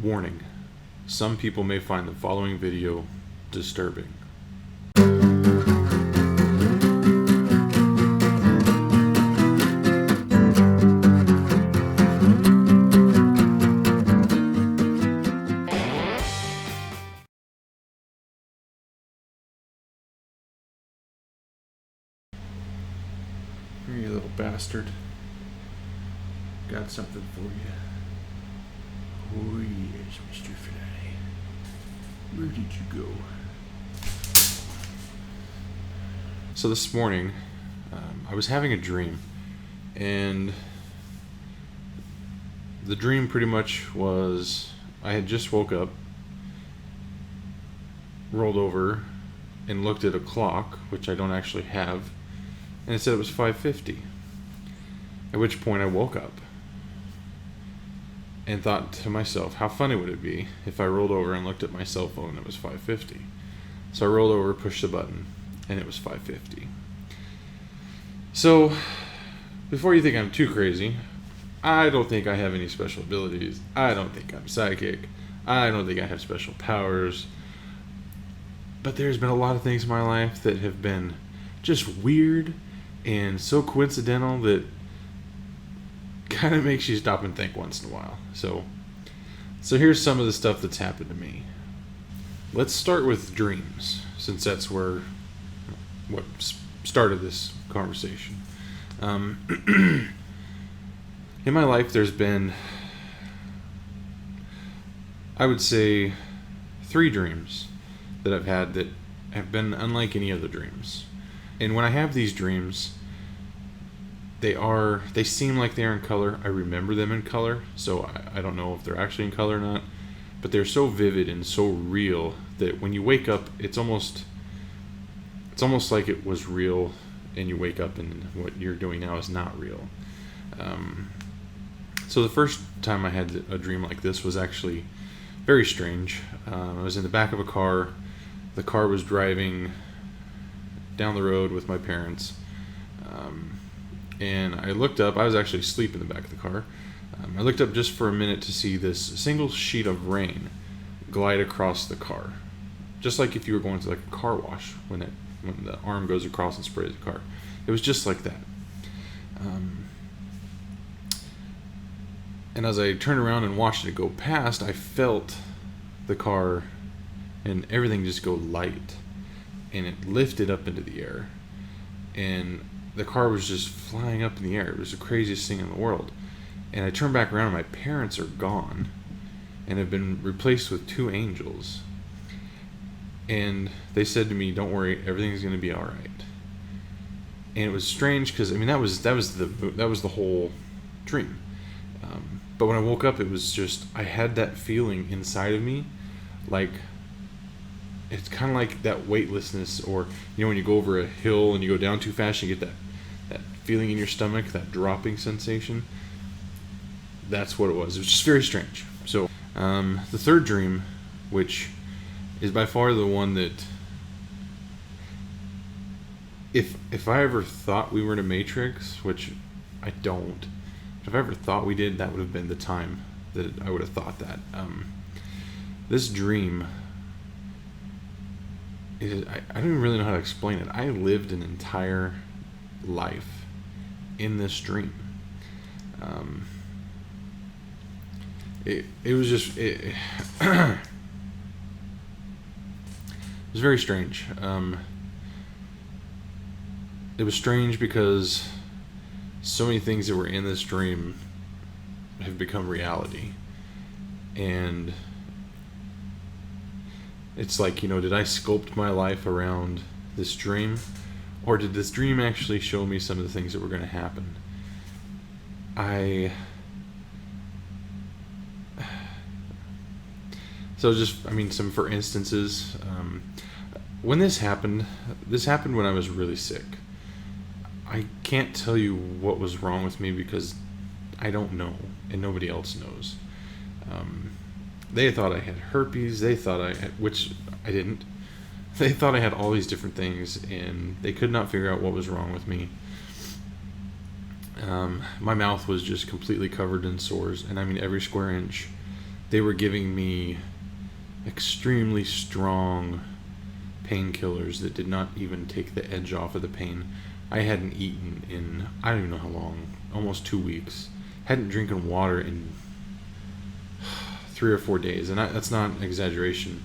Warning: some people may find the following video disturbing. Here, you little bastard. Got something for you. Oh yes, Mr. Fly. Where did you go? So this morning, I was having a dream, and the dream pretty much was I had just woke up, rolled over, and looked at a clock, which I don't actually have, and it said it was 5:50. At which point I woke up and thought to myself, how funny would it be if I rolled over and looked at my cell phone and it was 5:50. So I rolled over, pushed the button, and it was 5:50. So, before you think I'm too crazy, I don't think I have any special abilities. I don't think I'm psychic. I don't think I have special powers. But there's been a lot of things in my life that have been just weird and so coincidental that kind of makes you stop and think once in a while. So here's some of the stuff that's happened to me. Let's start with dreams, since that's what started this conversation. In my life, there's been, I would say, 3 dreams that I've had that have been unlike any other dreams. And when I have these dreams, they seem like they're in color. I remember them in color, so I don't know if they're actually in color or not, but they're so vivid and so real that when you wake up, it's almost like it was real, and you wake up and what you're doing now is not real. So the first time I had a dream like this was actually very strange. I was in the back of a car. The car was driving down the road with my parents. And I looked up. I was actually asleep in the back of the car. I looked up just for a minute to see this single sheet of rain glide across the car, just like if you were going to like a car wash when the arm goes across and sprays the car. It was just like that. And as I turned around and watched it go past, I felt the car and everything just go light, and it lifted up into the air, and the car was just flying up in the air. It was the craziest thing in the world. And I turned back around and my parents are gone and have been replaced with 2 angels. And they said to me, don't worry, everything's going to be all right. And it was strange because, I mean, that was the whole dream. But when I woke up, it was just, I had that feeling inside of me, like, it's kind of like that weightlessness, or, when you go over a hill and you go down too fast, you get that feeling in your stomach, that dropping sensation. That's what it was. It was just very strange. So, the third dream, which is by far the one that, if I ever thought we were in a Matrix, which I don't, if I ever thought we did, that would have been the time that I would have thought that. This dream, I don't even really know how to explain it. I lived an entire life in this dream. It was just it was very strange. It was strange because so many things that were in this dream have become reality, and it's like, did I sculpt my life around this dream, or did this dream actually show me some of the things that were going to happen? Some for instances. When this happened when I was really sick. I can't tell you what was wrong with me because I don't know, and nobody else knows. They thought I had herpes. They thought which I didn't. They thought I had all these different things, and they could not figure out what was wrong with me. My mouth was just completely covered in sores, and I mean every square inch. they were giving me extremely strong painkillers that did not even take the edge off of the pain. I hadn't eaten in, I don't even know how long, almost 2 weeks. Hadn't drinking water in 3 or 4 days, and that's not an exaggeration.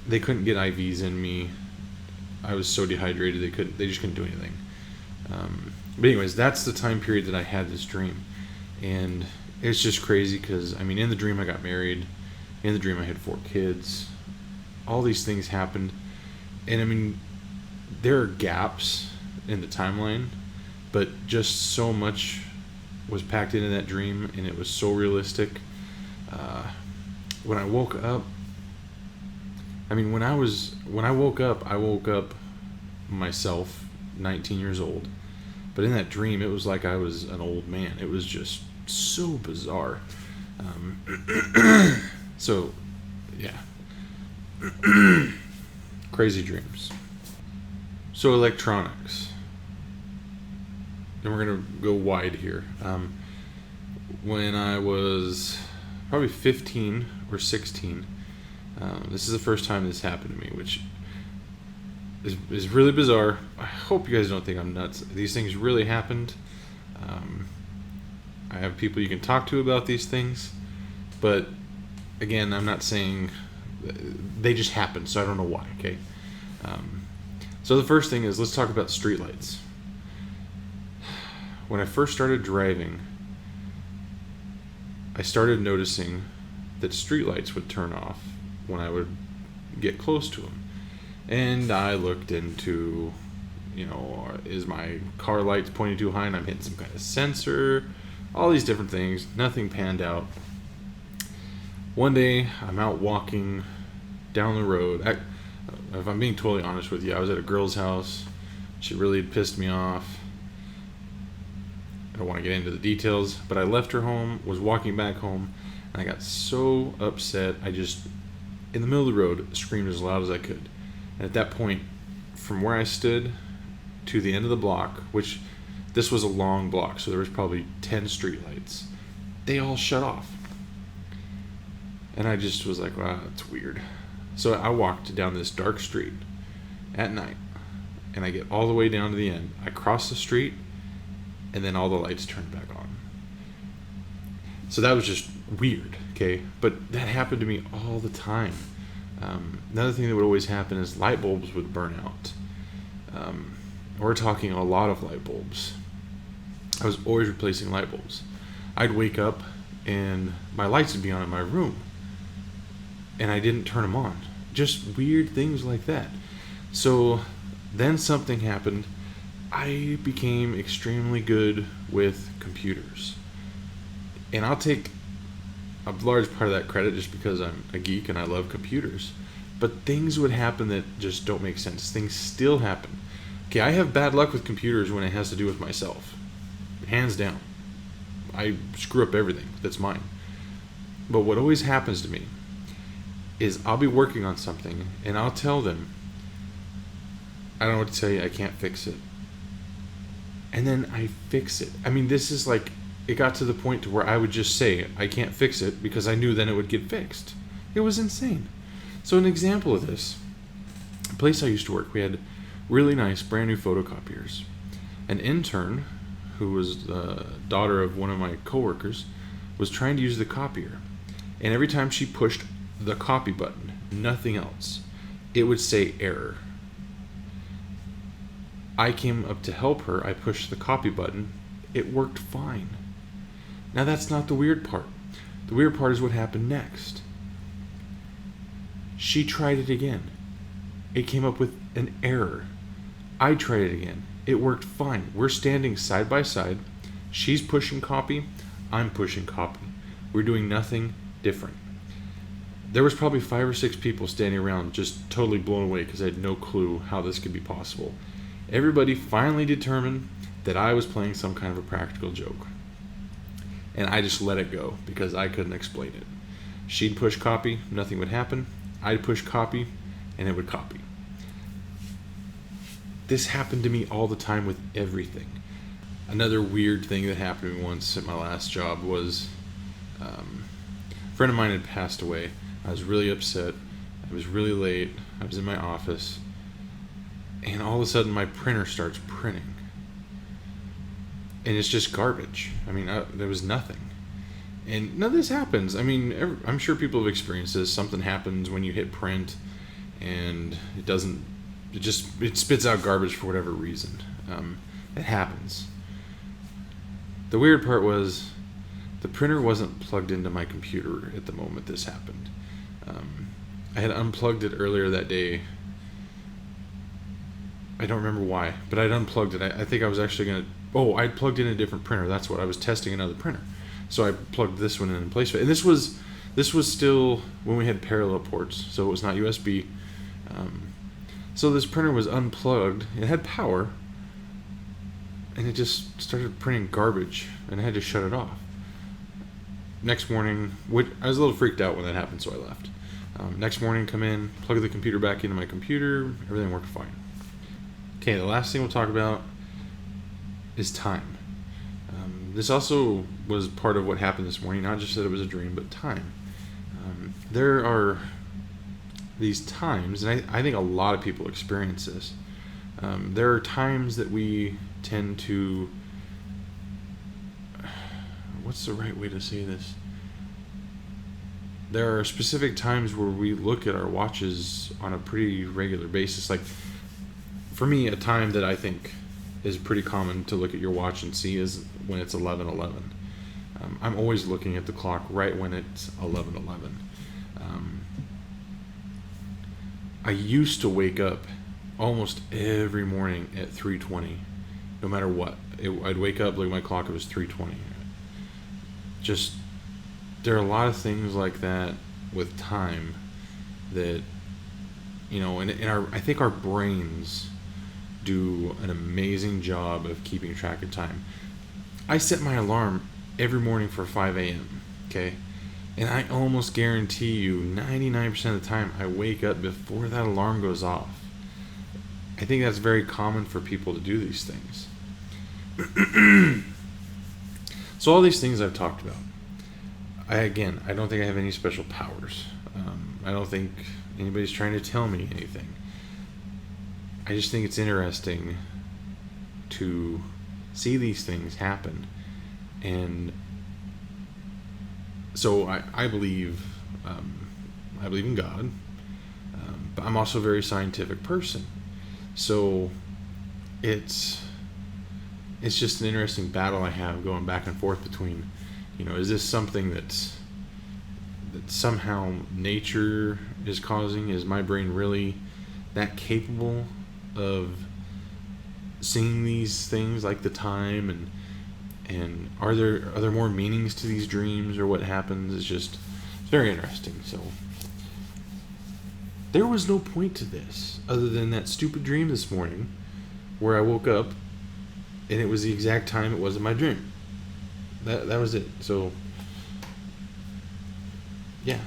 They couldn't get IVs in me. I was so dehydrated they just couldn't do anything. But anyways, that's the time period that I had this dream, and it's just crazy because, I mean, in the dream I got married, in the dream I had 4 kids, all these things happened, and I mean, there are gaps in the timeline, but just so much was packed into that dream, and it was so realistic. When I woke up, I mean, when I woke up myself, 19 years old. But in that dream, it was like I was an old man. It was just so bizarre. So, yeah. Crazy dreams. So, electronics. And we're going to go wide here. When I was probably 15 or 16, this is the first time this happened to me, which is really bizarre. I hope you guys don't think I'm nuts. These things really happened. I have people you can talk to about these things, but again, I'm not saying they just happened, so I don't know why. Okay. So the first thing is, let's talk about streetlights. When I first started driving, I started noticing that streetlights would turn off when I would get close to them. And I looked into, is my car lights pointing too high and I'm hitting some kind of sensor? All these different things. Nothing panned out. One day, I'm out walking down the road. If I'm being totally honest with you, I was at a girl's house. She really pissed me off. I don't want to get into the details, but I left her home, was walking back home, and I got so upset, I just, in the middle of the road, screamed as loud as I could. And at that point, from where I stood to the end of the block, which this was a long block, so there was probably 10 streetlights, they all shut off. And I just was like, wow, that's weird. So I walked down this dark street at night, and I get all the way down to the end. I cross the street, and then all the lights turned back on. So that was just weird, okay? But that happened to me all the time. Another thing that would always happen is light bulbs would burn out. We're talking a lot of light bulbs. I was always replacing light bulbs. I'd wake up and my lights would be on in my room, and I didn't turn them on. Just weird things like that. So then something happened. I became extremely good with computers. And I'll take a large part of that credit just because I'm a geek and I love computers. But things would happen that just don't make sense. Things still happen. Okay, I have bad luck with computers when it has to do with myself. Hands down. I screw up everything that's mine. But what always happens to me is I'll be working on something and I'll tell them, I don't know what to tell you, I can't fix it. And then I fix it. I mean, this is like, it got to the point to where I would just say, I can't fix it, because I knew then it would get fixed. It was insane. So an example of this, a place I used to work, we had really nice brand new photocopiers. An intern, who was the daughter of one of my coworkers, was trying to use the copier. And every time she pushed the copy button, nothing else, it would say error. I came up to help her. I pushed the copy button. It worked fine. Now that's not the weird part. The weird part is what happened next. She tried it again. It came up with an error. I tried it again. It worked fine. We're standing side by side. She's pushing copy. I'm pushing copy. We're doing nothing different. There was probably 5 or 6 people standing around just totally blown away because I had no clue how this could be possible. Everybody finally determined that I was playing some kind of a practical joke. And I just let it go because I couldn't explain it. She'd push copy, nothing would happen. I'd push copy, and it would copy. This happened to me all the time with everything. Another weird thing that happened to me once at my last job was friend of mine had passed away. I was really upset. I was really late. I was in my office. And all of a sudden, my printer starts printing. And it's just garbage. I mean, there was nothing. And none of this happens. I mean, I'm sure people have experienced this. Something happens when you hit print, and it spits out garbage for whatever reason. It happens. The weird part was the printer wasn't plugged into my computer at the moment this happened. I had unplugged it earlier that day. I don't remember why, but I'd unplugged it. I think I was actually going to... I'd plugged in a different printer. That's what I was testing, another printer. So I plugged this one in place. And this was still when we had parallel ports, so it was not USB. So this printer was unplugged. It had power, and it just started printing garbage, and I had to shut it off. Next morning, I was a little freaked out when that happened, so I left. Next morning, come in, plug the computer back into my computer, everything worked fine. Okay, the last thing we'll talk about is time. This also was part of what happened this morning, not just that it was a dream, but time. There are these times, and I think a lot of people experience this. There are times that we tend to... What's the right way to say this? There are specific times where we look at our watches on a pretty regular basis. Like, for me, a time that I think is pretty common to look at your watch and see is when it's 11:11. I'm always looking at the clock right when it's 11:11. I used to wake up almost every morning at 3:20, no matter what. I'd wake up, look at my clock, it was 3:20. Just, there are a lot of things like that with time that, and I think our brains do an amazing job of keeping track of time. I set my alarm every morning for 5 a.m., okay? And I almost guarantee you 99% of the time I wake up before that alarm goes off. I think that's very common for people to do these things. So all these things I've talked about, I don't think I have any special powers. I don't think anybody's trying to tell me anything. I just think it's interesting to see these things happen. And so I believe in God, but I'm also a very scientific person. So it's just an interesting battle I have going back and forth between, is this something that somehow nature is causing? Is my brain really that capable of seeing these things like the time, and are there more meanings to these dreams, or what happens? It's very interesting. So there was no point to this other than that stupid dream this morning where I woke up and it was the exact time it was in my dream. That was it. So yeah.